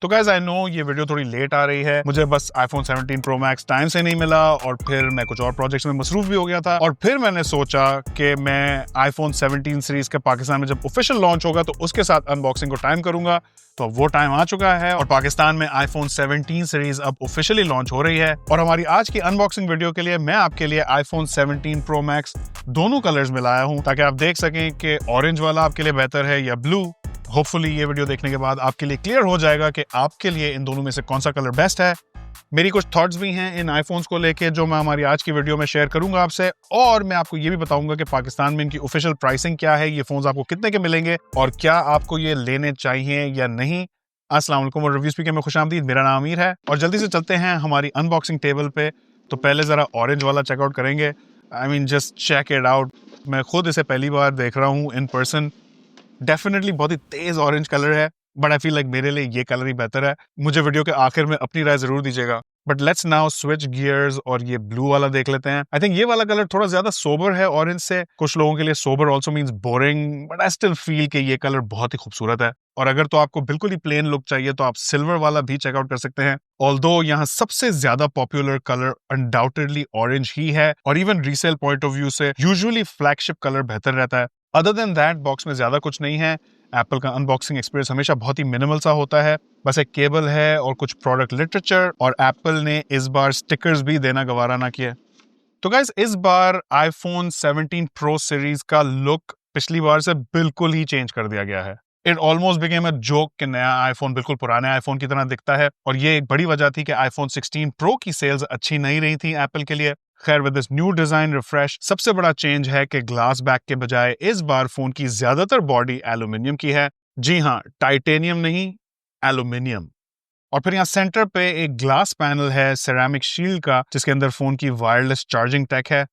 तो guys I know ये video थोड़ी लेट आ रही है, मुझे बस iPhone 17 Pro Max टाइम से नहीं मिला और फिर मैं कुछ और प्रोजेक्ट्स में मसरूफ भी हो गया था और फिर मैंने सोचा कि मैं iPhone 17 सीरीज के पाकिस्तान में जब ऑफिशियल लॉन्च होगा तो उसके साथ अनबॉक्सिंग को टाइम करूंगा। तो वो टाइम आ चुका है और पाकिस्तान में iPhone 17 सीरीज अब ऑफिशियली लॉन्च हो रही है और हमारी आज की अनबॉक्सिंग वीडियो के लिए मैं आपके लिए iPhone 17 Pro Max दोनों कलर्स में लाया हूं ताकि आप देख सकें कि ऑरेंज वाला आपके लिए बेहतर है या ब्लू। होपफुली ये वीडियो देखने के बाद आपके लिए क्लियर हो जाएगा कि आपके लिए इन दोनों में से कौन सा कलर बेस्ट है। मेरी कुछ थॉट्स भी हैं इन आईफोन्स को लेके जो मैं हमारी आज की वीडियो में शेयर करूंगा आपसे, और मैं आपको ये भी बताऊंगा कि पाकिस्तान में इनकी ऑफिशियल प्राइसिंग क्या है, ये फोन्स आपको कितने के मिलेंगे और क्या आपको ये लेने चाहिए या नहीं। अस्सलाम वालेकुम और रिव्यू स्पीकर में खुशामदीद। मेरा नाम अमीर है और जल्दी से चलते हैं हमारी अनबॉक्सिंग टेबल पे। तो पहले जरा ऑरेंज वाला चेकआउट करेंगे। I mean just check it out. मैं खुद इसे पहली बार देख रहा हूँ इन पर्सन। डेफिनेटली बहुत ही तेज ऑरेंज कलर है, बट आई फील लाइक मेरे लिए ये कलर ही बेहतर है। मुझे वीडियो के आखिर में अपनी राय जरूर दीजिएगा। But let's now switch gears और ये ब्लू वाला देख लेते हैं। आई थिंक ये वाला कलर थोड़ा ज्यादा सोबर है ऑरेंज से। कुछ लोगों के लिए sober also means boring, but I still feel कि ये कलर बहुत ही खूबसूरत है। और अगर तो आपको बिल्कुल ही प्लेन लुक चाहिए तो आप सिल्वर वाला भी चेकआउट कर सकते हैं। ऑल्दो यहाँ सबसे ज्यादा पॉपुलर कलर अनडाउटेडली ऑरेंज ही है और even resale point of view से यूजुअली फ्लैगशिप कलर बेहतर रहता है। अदर देन दैट बॉक्स में ज्यादा कुछ नहीं है। एप्पल का अनबॉक्सिंग एक्सपीरियंस हमेशा बहुत ही मिनिमल सा होता है, बस एक केबल है और कुछ प्रोडक्ट लिटरेचर, और एप्पल ने इस बार स्टिकर्स भी देना गवारा ना किया। तो गाइस इस बार iPhone 17 Pro सीरीज का लुक पिछली बार से बिल्कुल ही चेंज कर दिया गया है। It almost became a joke कि नया आईफोन बिल्कुल पुराने आईफोन की तरह दिखता है, और ये एक बड़ी वजह थी कि iPhone 16 Pro की सेल्स अच्छी नहीं रही थी एप्पल के लिए। खैर with this new design refresh सबसे बड़ा चेंज है कि ग्लास बैक के बजाय इस बार फोन की ज्यादातर बॉडी एल्यूमिनियम की है। जी हाँ, टाइटेनियम नहीं, एल्यूमिनियम। और फिर यहाँ सेंटर पे एक ग्लास पैनल है सेरामिक शील्ड का जिसके अंदर फोन की वायरलेस चार्जिंग टेक है।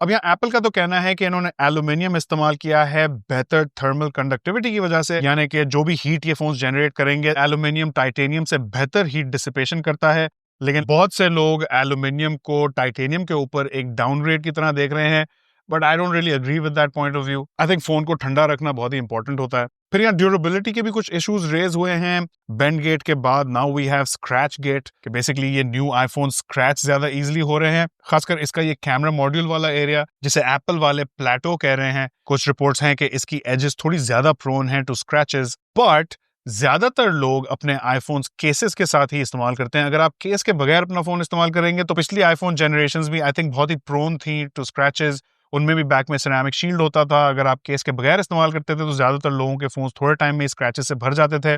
अब यहाँ एप्पल का तो कहना है कि इन्होंने एल्यूमिनियम इस्तेमाल किया है बेहतर थर्मल कंडक्टिविटी की वजह से, यानी कि जो भी हीट ये फोन्स जनरेट करेंगे एल्यूमिनियम टाइटेनियम से बेहतर हीट डिसिपेशन करता है। लेकिन बहुत से लोग एल्यूमिनियम को टाइटेनियम के ऊपर एक डाउनग्रेड की तरह देख रहे हैं, but I don't really agree with that point of view. I think phone को ठंडा रखना बहुत ही इंपॉर्टेंट होता है। फिर यहाँ ड्यूरेबिलिटी के भी कुछ इश्यूज रेज हुए हैं। बेंड गेट के बाद now we have scratch gate, कि बेसिकली ये न्यू आईफोन स्क्रैच ज्यादा इजीली हो रहे हैं। खासकर इसका ये कैमरा मॉड्यूल वाला एरिया जिसे एप्पल वाले प्लेटो कह रहे हैं। कुछ रिपोर्ट्स हैं कि इसकी एजेस थोड़ी ज्यादा प्रोन हैं टू स्क्रैचेस, बट ज्यादातर लोग अपने आईफोन केसेस के साथ ही इस्तेमाल करते हैं। अगर आप केस के बगैर अपना फोन इस्तेमाल करेंगे तो पिछली आईफोन जनरेशंस भी आई थिंक बहुत ही प्रोन थी टू स्क्रैचेस। उनमें भी बैक में सिरेमिक शील्ड होता था। अगर आप केस के बगैर इस्तेमाल करते थे तो ज्यादातर लोगों के फोन थोड़े टाइम में स्क्रैचेस से भर जाते थे।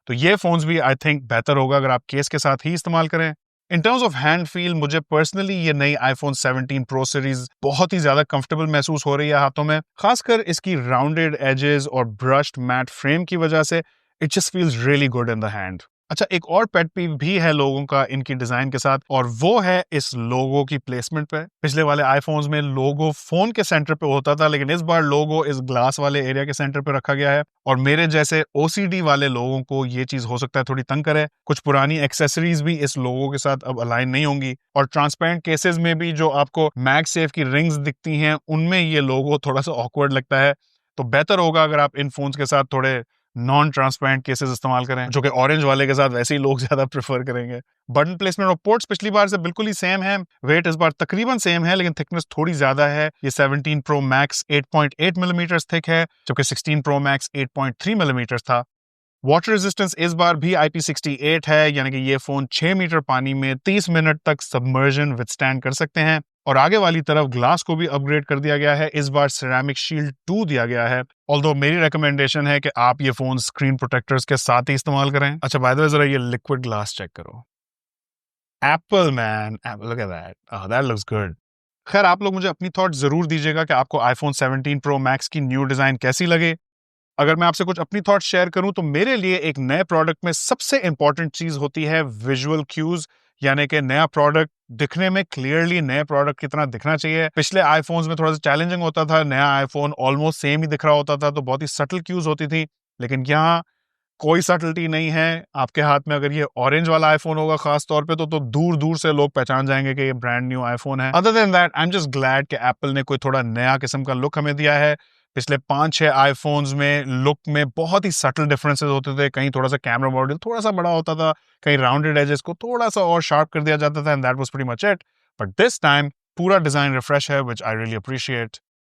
तो ये फोन्स भी आई थिंक बेहतर होगा अगर आप केस के साथ ही इस्तेमाल करें। In terms of hand feel मुझे पर्सनली ये नई iPhone 17 Pro सीरीज बहुत ही ज्यादा कंफर्टेबल महसूस हो रही है हाथों में, खासकर इसकी राउंडेड एजेस और ब्रश्ड मैट फ्रेम की वजह से। It just feels really good in the hand. अच्छा, एक और पेट पीव भी है लोगों का इनकी डिजाइन के साथ, और वो है इस लोगो की प्लेसमेंट पे। पिछले वाले आईफोन्स में लोगो फोन के सेंटर पे होता था, लेकिन इस बार लोगो इस ग्लास वाले एरिया के सेंटर पे रखा गया है। और मेरे जैसे OCD वाले लोगों को ये चीज हो सकता है थोड़ी तंग करे। कुछ पुरानी एक्सेसरीज भी इस लोगो के साथ अब अलाइन नहीं होंगी, और ट्रांसपेरेंट केसेस में भी जो आपको मैगसेफ की रिंग्स दिखती हैं उनमें ये लोगो थोड़ा सा ऑकवर्ड लगता है। तो बेहतर होगा अगर आप इन फोन्स के साथ थोड़े नॉन ट्रांसपेरेंट केसेस इस्तेमाल करें, जो कि ऑरेंज वाले के साथ वैसे ही लोग ज्यादा प्रेफर करेंगे। बटन प्लेसमेंट और पोर्ट्स पिछली बार से बिल्कुल ही सेम है। वेट इस बार तकरीबन सेम है, लेकिन थिकनेस थोड़ी ज्यादा है। ये 17 Pro Max 8.8 मिलीमीटर थिक है, जबकि 16 Pro Max 8.3 मिलीमीटर था। वाटर रेजिस्टेंस इस बार भी IP68 है, यानी कि ये फोन 6 मीटर पानी में 30 मिनट तक सबमर्जन विथस्टैंड कर सकते हैं। और आगे वाली तरफ ग्लास को भी अपग्रेड कर दिया गया है। इस बार सिरेमिक शील्ड 2 दिया गया है। ऑल्दो मेरी रिकमेंडेशन है कि आप ये फोन स्क्रीन प्रोटेक्टर्स के साथ ही इस्तेमाल करें। अच्छा, बाय द वे जरा ये लिक्विड ग्लास चेक करो। Apple man, look at that, that looks good. खैर आप लोग मुझे अपनी थॉट जरूर दीजिएगा कि आपको iPhone 17 Pro Max की न्यू डिजाइन कैसी लगे। अगर मैं आपसे कुछ अपनी थॉट शेयर करूं तो मेरे लिए एक नए प्रोडक्ट में सबसे इंपॉर्टेंट चीज होती है विजुअल क्यूज, यानी कि नया प्रोडक्ट दिखने में क्लियरली नए प्रोडक्ट की तरह दिखना चाहिए। पिछले आईफोन्स में थोड़ा सा चैलेंजिंग होता था, नया आईफोन ऑलमोस्ट सेम ही दिख रहा होता था, तो बहुत ही सटल क्यूज होती थी। लेकिन यहाँ कोई सटलिटी नहीं है। आपके हाथ में अगर ये ऑरेंज वाला आईफोन होगा खास तौर पे तो दूर दूर से लोग पहचान जाएंगे कि ये ब्रांड न्यू आईफोन है। Other than that I am just glad कि एप्पल ने कोई थोड़ा नया किस्म का लुक हमें दिया है। पिछले 5-6 आईफोन्स में लुक में बहुत ही सटल डिफरेंसेस होते थे। कहीं थोड़ा सा कैमरा मॉड्यूल थोड़ा सा बड़ा होता था, कहीं राउंडेड एजेस को थोड़ा सा और शार्प कर दिया जाता था, and that was pretty much it. But this time पूरा डिजाइन रिफ्रेश है, व्हिच आई रियली अप्रिशिएट।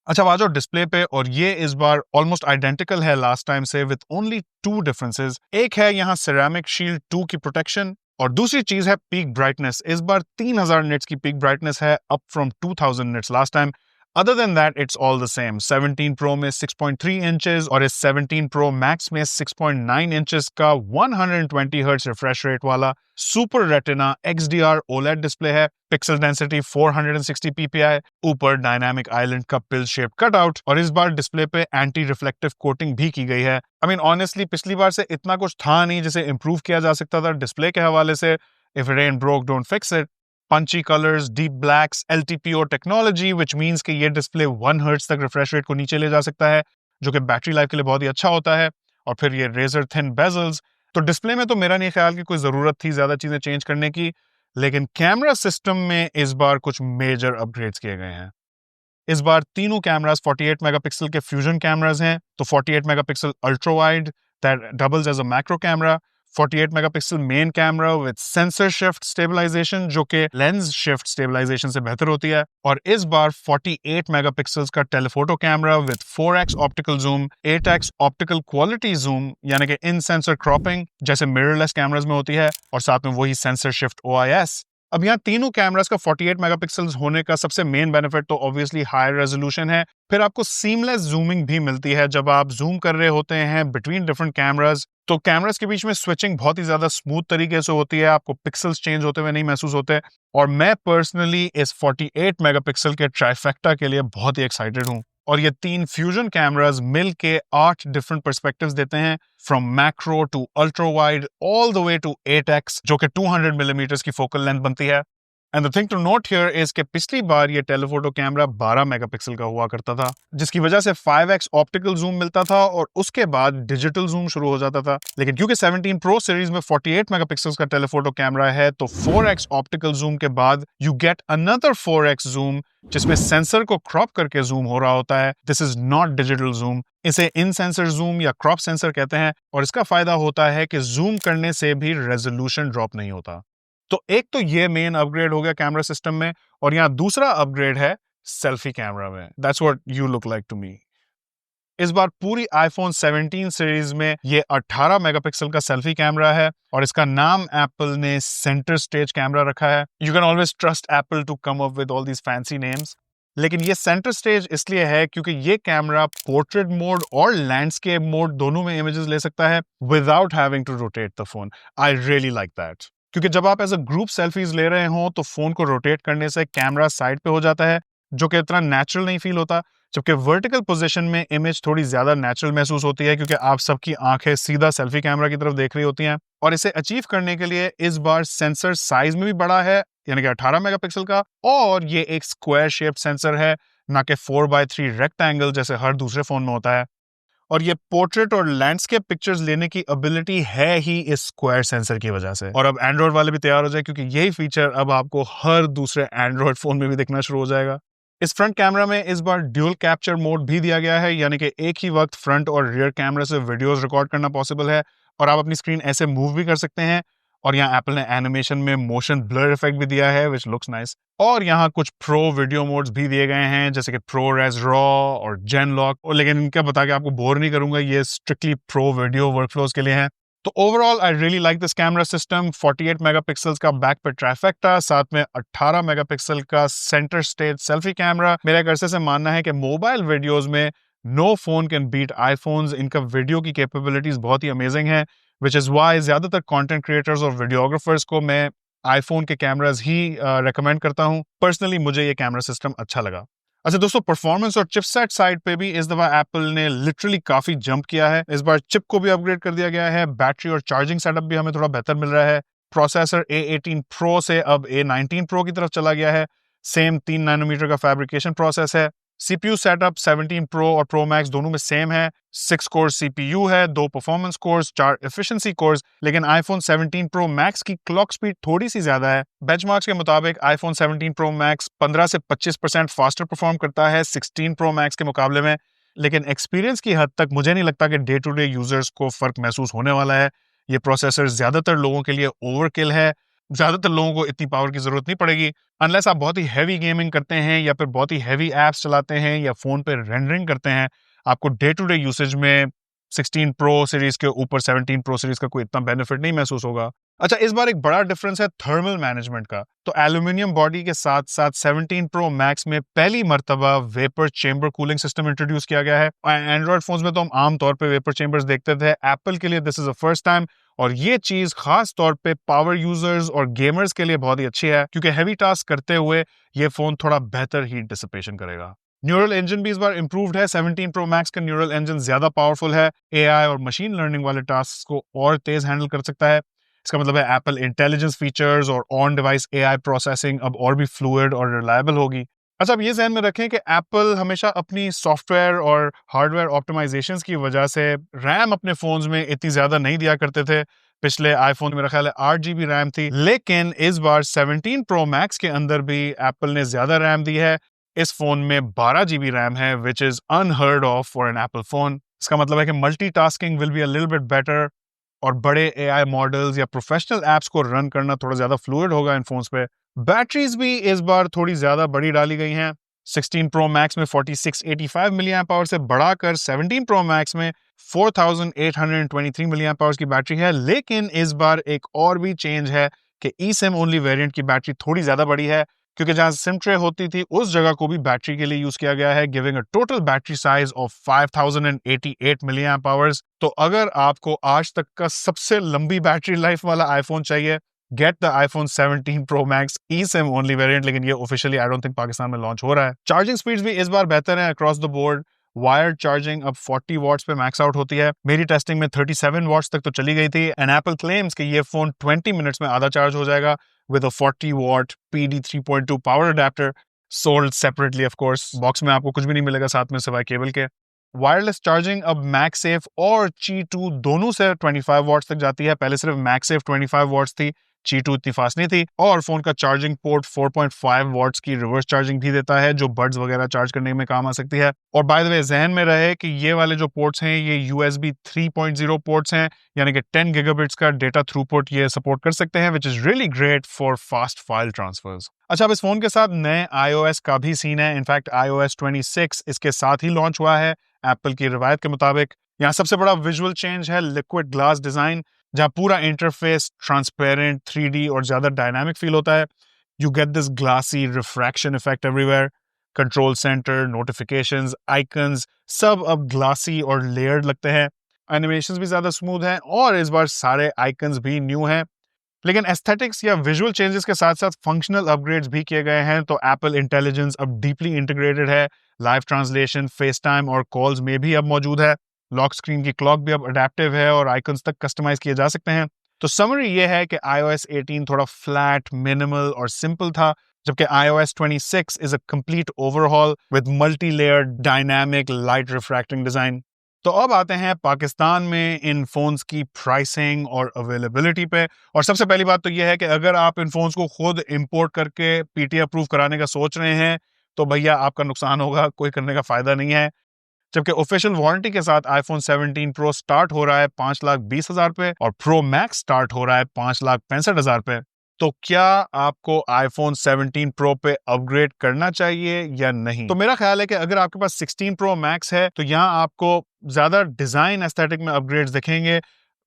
अच्छा, आ जाओ डिस्प्ले पे, और ये इस बार ऑलमोस्ट आइडेंटिकल है लास्ट टाइम से, विद ओनली 2 डिफरेंसेस। एक है यहाँ सिरेमिक शील्ड 2 की प्रोटेक्शन, और दूसरी चीज है पीक ब्राइटनेस। इस बार 3000 निट्स की पीक ब्राइटनेस है, up from 2000 nits last time. Other than that it's all the same. 17 pro में 6.3 इंचेस और इस 17 प्रो मैक्स में 6.9 इंचेस का 120 हर्ट्ज रिफ्रेश रेट वाला super retina XDR OLED display है। पिक्सल डेंसिटी 460 ppi, ऊपर डायनामिक आइलैंड का पिल शेप कटआउट, और इस बार डिस्प्ले पे एंटी रिफ्लेक्टिव कोटिंग भी की गई है। आई मीन ऑनेस्टली पिछली बार से इतना कुछ था नहीं जिसे इंप्रूव किया जा सकता था डिस्प्ले के हवाले से। If it ain't broke don't fix it. Punchy colours, deep blacks, LTPO technology, which means कि ये डिस्प्ले 1 हर्ट्ज तक रिफ्रेश रेट को नीचे ले जा सकता है, जो कि बैटरी लाइफ के लिए बहुत ही अच्छा होता है। और फिर ये रेजर थिन बेजल्स। तो डिस्प्ले में तो मेरा नहीं ख्याल कि कोई जरूरत थी ज्यादा चीजें चेंज करने की, लेकिन कैमरा सिस्टम में इस बार कुछ मेजर अपग्रेड्स किए गए हैं। इस बार तीनों कैमरास 48 मेगापिक्सल के फ्यूजन कैमरास हैं। तो 48 megapixel ultra wide that doubles as a macro camera, 48 megapixel main camera with sensor shift stabilisation, जो कि लेंस शिफ्ट स्टेबलाइजेशन से बेहतर होती है, और इस बार 48 मेगापिक्सल्स का telephoto camera with 4x optical zoom, 8x optical quality zoom, यानी कि इन सेंसर क्रॉपिंग जैसे मिररलेस कैमरास में होती है, और साथ में वही सेंसर शिफ्ट OIS। अब यहाँ तीनों कैमरास का 48 मेगापिक्सल्स होने का सबसे मेन बेनिफिट तो ऑब्वियसली हायर रेजोल्यूशन है। फिर आपको सीमलेस जूमिंग भी मिलती है। जब आप जूम कर रहे होते हैं बिटवीन डिफरेंट कैमरास, तो कैमरास के बीच में स्विचिंग बहुत ही ज्यादा स्मूथ तरीके से होती है, आपको पिक्सल्स चेंज होते हुए नहीं महसूस होते। और मैं पर्सनली इस 48 मेगापिक्सल के ट्राइफेक्टा के लिए बहुत ही एक्साइटेड हूँ। और ये 3 फ्यूजन कैमरास मिल के 8 डिफरेंट पर्सपेक्टिव्स देते हैं, from macro to ultra wide all the way to 8x, जो कि 200 मिलीमीटर की फोकल लेंथ बनती है। And the thing to note here is कि पिछली बार ये टेलीफोटो कैमरा 12 मेगापिक्सल का हुआ करता था, जिसकी वजह से 5x ऑप्टिकल जूम मिलता था और उसके बाद डिजिटल जूम शुरू हो जाता था। लेकिन क्योंकि 17 प्रो सीरीज में 48 मेगापिक्सल का टेलीफोटो कैमरा है, तो 4x ऑप्टिकल जूम के बाद you get another 4x zoom, जिसमें सेंसर को क्रॉप करके जूम हो रहा होता है। This is not digital zoom, इसे इन सेंसर जूम या क्रॉप सेंसर कहते हैं, और इसका फायदा होता है कि जूम करने से भी रेजोल्यूशन ड्रॉप नहीं होता। तो एक तो ये मेन अपग्रेड हो गया कैमरा सिस्टम में, और यहाँ दूसरा अपग्रेड है सेल्फी कैमरा में। That's what you look like to me. इस बार पूरी आईफोन 17 सीरीज में ये 18 मेगापिक्सल का सेल्फी कैमरा है, और इसका नाम एप्पल ने सेंटर स्टेज कैमरा रखा है। You can always trust Apple to come up with all these fancy names. लेकिन ये सेंटर स्टेज इसलिए है क्योंकि ये कैमरा पोर्ट्रेट मोड और लैंडस्केप मोड दोनों में इमेजेस ले सकता है without having to rotate the phone. I really like that, क्योंकि जब आप एज अ ग्रुप सेल्फीज ले रहे हो तो फोन को रोटेट करने से कैमरा साइड पे हो जाता है, जो कि इतना नेचुरल नहीं फील होता, जबकि वर्टिकल पोजीशन में इमेज थोड़ी ज्यादा नेचुरल महसूस होती है, क्योंकि आप सबकी आंखें सीधा सेल्फी कैमरा की तरफ देख रही होती हैं। और इसे अचीव करने के लिए इस बार सेंसर साइज में भी बड़ा है, यानी कि 18 मेगापिक्सल का, और ये एक स्क्वायर शेप सेंसर है, ना कि 4x3 रेक्टेंगल जैसे हर दूसरे फोन में होता है। और ये पोर्ट्रेट और लैंडस्केप पिक्चर्स लेने की एबिलिटी है ही इस स्क्वायर सेंसर की वजह से। और अब एंड्रॉइड वाले भी तैयार हो जाए, क्योंकि यही फीचर अब आपको हर दूसरे एंड्रॉइड फोन में भी दिखना शुरू हो जाएगा। इस फ्रंट कैमरा में इस बार ड्यूल कैप्चर मोड भी दिया गया है, यानी कि एक ही वक्त फ्रंट और रियर कैमरा से वीडियोस रिकॉर्ड करना पॉसिबल है, और आप अपनी स्क्रीन ऐसे मूव भी कर सकते हैं। और यहाँ एप्पल ने एनिमेशन में मोशन ब्लर इफेक्ट भी दिया है, विच लुक्स नाइस। और यहाँ कुछ प्रो वीडियो मोड्स भी दिए गए हैं, जैसे कि प्रो रेज रॉ और जेन लॉक, लेकिन इनका बता के आपको बोर नहीं करूंगा, ये स्ट्रिक्टली प्रो वीडियो वर्कफ्लोज के लिए हैं। तो overall I really like this camera system. 48 megapixels का बैक पे ट्राइफेक्टा, साथ में 18 मेगापिक्सल का सेंटर स्टेज सेल्फी कैमरा। मेरा एक अरसे से मानना है कि मोबाइल वीडियोस में no phone can beat iPhones. इनका वीडियो की कैपेबिलिटीज बहुत ही अमेजिंग है, विच इज वाई ज्यादातर कंटेंट क्रिएटर्स और वीडियोग्राफर्स को मैं आईफोन के कैमरास ही रेकमेंड करता हूं। पर्सनली मुझे ये कैमरा सिस्टम अच्छा लगा। अच्छा दोस्तों, परफॉर्मेंस और चिपसेट साइड पे भी इस दफा एप्पल ने लिटरली काफी जंप किया है। इस बार चिप को भी अपग्रेड कर दिया गया है, बैटरी और चार्जिंग सेटअप भी हमें थोड़ा बेहतर मिल रहा है। प्रोसेसर A18 प्रो से अब A19 प्रो की तरफ चला गया है। सेम 3 नैनोमीटर का फैब्रिकेशन प्रोसेस है। CPU सेटअप 17 प्रो और प्रो मैक्स दोनों में सेम है। 6 कोर CPU है, 2 परफॉर्मेंस कोर्स, 4 एफिशिएंसी कोर्स। लेकिन आईफोन 17 प्रो मैक्स की क्लॉक स्पीड थोड़ी सी ज्यादा है। बेंचमार्क्स के मुताबिक आईफोन 17 प्रो मैक्स 15 से 25% फास्टर परफॉर्म करता है 16 प्रो मैक्स के मुकाबले में। लेकिन एक्सपीरियंस की हद तक मुझे नहीं लगता कि डे टू डे यूजर्स को फर्क महसूस होने वाला है। ये प्रोसेसर ज्यादातर लोगों के लिए ओवरकिल है, ज्यादातर लोगों को इतनी पावर की जरूरत नहीं पड़ेगी अनलेस आप बहुत ही हैवी गेमिंग करते हैं या फिर बहुत ही हैवी एप्स चलाते हैं या फोन पे रेंडरिंग करते हैं। आपको डे टू डे यूसेज में 16 प्रो सीरीज के ऊपर 17 प्रो सीरीज का कोई इतना बेनिफिट नहीं महसूस होगा। अच्छा, इस बार एक बड़ा डिफरेंस है थर्मल मैनेजमेंट का। तो एल्यूमिनियम बॉडी के साथ साथ 17 प्रो मैक्स में पहली मर्तबा vapour chamber cooling system introduce किया गया है। एंड्रॉइड फोन्स में तो हम आम तौर पे वेपर चेंबर्स देखते थे, एप्पल के लिए this is a first time, और ये चीज खास तौर पे पावर यूजर्स और गेमर्स के लिए बहुत ही अच्छी है क्योंकि हैवी टास्क करते हुए ये फोन थोड़ा बेहतर हीट डिसिपेशन करेगा। न्यूरल इंजन भी इस बार इंप्रूव्ड है। 17 प्रो मैक्स का न्यूरल इंजन ज्यादा पावरफुल है, एआई और मशीन लर्निंग वाले टास्क को और तेज हैंडल कर सकता है। इसका मतलब है एप्पल इंटेलिजेंस फीचर्स और ऑन डिवाइस एआई प्रोसेसिंग अब और भी फ्लूइड और रिलायबल होगी। अच्छा, अब ये ध्यान में रखें कि एप्पल हमेशा अपनी सॉफ्टवेयर और हार्डवेयर ऑप्टिमाइजेशंस की वजह से रैम अपने फोन्स में इतनी ज्यादा नहीं दिया करते थे। पिछले आईफोन में मेरा ख्याल है 8 GB रैम थी, लेकिन इस बार 17 प्रो मैक्स के अंदर भी एप्पल ने ज्यादा रैम दी है। इस फोन में 12 GB रैम है, which is unheard of for an Apple phone. इसका मतलब है कि multitasking will be a little bit better और बड़े एआई मॉडल्स या प्रोफेशनल एप्स को रन करना थोड़ा ज्यादा फ्लूइड होगा इन फोन्स पे। बैटरीज भी इस बार थोड़ी ज्यादा बड़ी डाली गई हैं। 16 प्रो मैक्स में 4685 मिली एम्प आवर से बढ़ाकर 17 प्रो मैक्स में 4823 मिली एम्प आवर की बैटरी है। लेकिन इस बार एक और भी चेंज है कि ई सिम ओनली वेरिएंट की बैटरी थोड़ी ज्यादा बड़ी है, क्योंकि जहां सिम ट्रे होती थी उस जगह को भी बैटरी के लिए यूज किया गया है, giving a total battery size of 5088 milli amp hours. तो अगर आपको आज तक का सबसे लंबी बैटरी लाइफ वाला आईफोन चाहिए, गेट द iPhone 17 Pro Max eSIM only variant, लेकिन ये officially I don't think Pakistan में लॉन्च हो रहा है। चार्जिंग स्पीड्स भी इस बार बेहतर है across the board. Wired charging अब 40 वॉट्स पे मैक्स आउट होती है। मेरी टेस्टिंग में 37 वॉट्स तक तो चली गई थी एंड एप्पल क्लेम्स कि ये फोन 20 मिनट्स में आधा चार्ज हो जाएगा with a 40 watt PD 3.2 power adapter sold separately of course। Box में आपको कुछ भी नहीं मिलेगा साथ में सिवाय केबल के। वायरलेस चार्जिंग अब मैगसेफ और Qi2 दोनों से 25 वॉट्स तक जाती है। पहले सिर्फ मैगसेफ 25 वॉट्स थी, Qi2 इतनी फास्ट नहीं थी। और फोन का चार्जिंग पोर्ट 4.5 वॉट्स की रिवर्स चार्जिंग भी देता है जो बड्स वगैरह चार्ज करने में काम आ सकती है। और बाय द वे जहन में रहे कि ये वाले जो पोर्ट्स हैं ये USB 3.0 पोर्ट्स हैं, यानी कि 10 गीगाबिट्स का डेटा थ्रूपुट ये सपोर्ट कर सकते हैं, which is really great for fast file transfers. अच्छा, अब इस फोन के साथ नए iOS का भी सीन है। इनफैक्ट iOS 26 इसके साथ ही लॉन्च हुआ है एप्पल की रिवायत के मुताबिक। यहाँ सबसे बड़ा विजुअल चेंज है लिक्विड ग्लास डिजाइन, जहां पूरा इंटरफेस ट्रांसपेरेंट 3D और ज्यादा डायनामिक फील होता है। You get this glassy refraction effect everywhere. Control center, notifications, icons सब अब ग्लासी और लेयर्ड लगते हैं। एनिमेशंस भी ज्यादा स्मूथ हैं और इस बार सारे आइकन्स भी न्यू हैं। लेकिन एस्थेटिक्स या विजुअल चेंजेस के साथ साथ फंक्शनल अपग्रेड्स भी किए गए हैं। तो एप्पल इंटेलिजेंस अब डीपली इंटीग्रेटेड है। लाइव ट्रांसलेशन, फेस टाइम और कॉल्स में भी अब मौजूद है। लॉक स्क्रीन की क्लॉक भी अब अडेप्टिव है और आइकन्स तक कस्टमाइज किए जा सकते हैं। तो समरी ये है कि iOS 18 थोड़ा फ्लैट, मिनिमल और सिंपल था, जबकि iOS 26 is a complete overhaul with multi layered dynamic light refracting design. तो अब आते हैं पाकिस्तान में इन फोन्स की प्राइसिंग और अवेलेबिलिटी पे। और सबसे पहली बात तो यह है कि अगर आप इन फोन्स को खुद इंपोर्ट करके पीटी अप्रूव कराने का सोच रहे हैं तो भैया आपका नुकसान होगा, कोई करने का फायदा नहीं है। जबकि ऑफिशियल वारंटी के साथ iPhone 17 Pro स्टार्ट हो रहा है 5,20,000 पे और Pro Max स्टार्ट हो रहा है 5,65,000 पे। तो क्या आपको iPhone 17 Pro पे अपग्रेड करना चाहिए या नहीं? तो मेरा ख्याल है कि अगर आपके पास 16 Pro Max है तो यहाँ आपको ज्यादा डिजाइन एस्थेटिक में अपग्रेड्स दिखेंगे।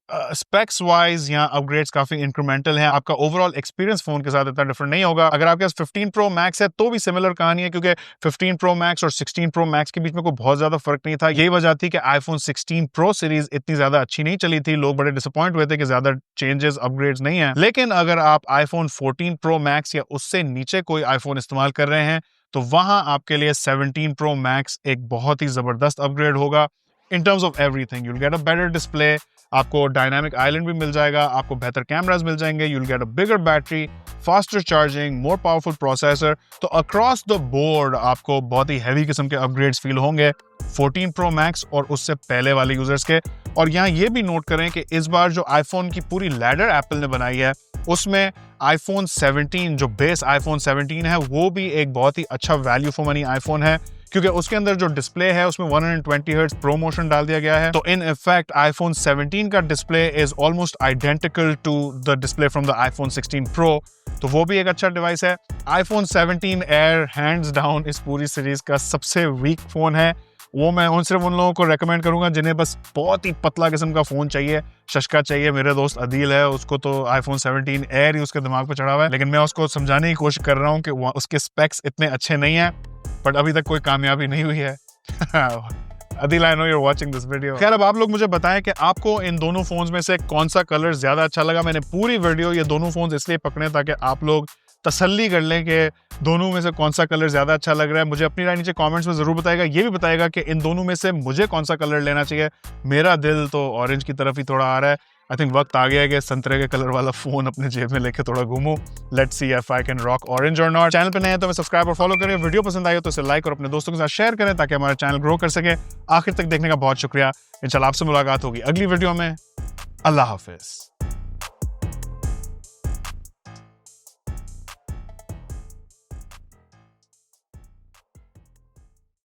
स्पेक्स वाइज यहाँ अपग्रेड्स काफी इंक्रीमेंटल हैं। आपका ओवरऑल एक्सपीरियंस फोन के साथ इतना डिफरेंट नहीं होगा। अगर आपके पास 15 Pro Max है तो भी सिमिलर कहानी है, क्योंकि 15 Pro Max और 16 Pro Max के बीच में कोई बहुत ज्यादा फर्क नहीं था। यही वजह थी कि iPhone 16 Pro सीरीज इतनी ज्यादा अच्छी नहीं चली थी। लोग बड़े डिसअपॉइंट हुए थे कि ज्यादा चेंजेस, अपग्रेड्स नहीं है। लेकिन अगर आप iPhone 14 Pro Max या उससे नीचे कोई iPhone इस्तेमाल कर रहे हैं तो वहां आपके लिए 17 Pro Max एक बहुत ही जबरदस्त अपग्रेड होगा। In terms of everything, you'll get a better display, आपको डायनामिक आइलैंड भी मिल जाएगा, आपको बेहतर कैमरास मिल जाएंगे, you'll get a bigger battery, faster charging, more powerful processor. तो अक्रॉस द बोर्ड आपको बहुत ही हैवी किस्म के अपग्रेड्स फील होंगे 14 Pro Max और उससे पहले वाले यूजर्स के। और यहाँ ये भी नोट करें कि इस बार जो आईफोन की पूरी लैडर एप्पल ने बनाई है उसमें iPhone 17 जो बेस iPhone 17 है वो भी एक बहुत ही अच्छा वैल्यू फॉर मनी आईफोन है, क्योंकि उसके अंदर जो डिस्प्ले है उसमें 120 हर्ट्ज प्रो मोशन डाल दिया गया है। तो इन इफेक्ट आईफोन 17 का display is almost identical to the display from the iPhone 16 pro, तो वो भी एक अच्छा डिवाइस है। आईफोन 17 एयर हैंड्स डाउन इस पूरी सीरीज का सबसे वीक फोन है। वो मैं सिर्फ उन लोगों को रेकमेंड करूंगा जिन्हें बस बहुत ही पतला किस्म का फोन चाहिए, शशका चाहिए। मेरे दोस्त अदील है, उसको तो आईफोन 17 एयर ही उसके दिमाग पे चढ़ा हुआ है, लेकिन मैं उसको समझाने की कोशिश कर रहा हूँ कि उसके स्पेक्स इतने अच्छे नहीं है, बट अभी तक कोई कामयाबी नहीं हुई है। Adeel, I know you are watching this video. खैर, अब आप लोग मुझे बताएं कि आपको इन दोनों फोन्स में से कौन सा कलर ज्यादा अच्छा लगा। मैंने पूरी वीडियो ये दोनों फोन्स इसलिए पकड़े ताकि आप लोग तसल्ली कर लें कि दोनों में से कौन सा कलर ज्यादा अच्छा लग रहा है। मुझे अपनी राय नीचे कमेंट्स में जरूर बताएगा। ये भी बताएगा कि इन दोनों में से मुझे कौन सा कलर लेना चाहिए। मेरा दिल तो ऑरेंज की तरफ ही थोड़ा आ रहा है। आई थिंक वक्त आ गया है कि संतरे के कलर वाला फोन अपने जेब में लेके थोड़ा घूमूं। Let's see if I can rock orange or not. Channel पे नए हैं तो सब्सक्राइब और फॉलो करें। वीडियो पसंद आई हो तो इसे लाइक और अपने दोस्तों के साथ शेयर करें ताकि हमारा चैनल ग्रो कर सके। आखिर तक देखने का बहुत शुक्रिया। इंशाल्लाह आपसे मुलाकात होगी अगली वीडियो में। अल्लाह हाफिज।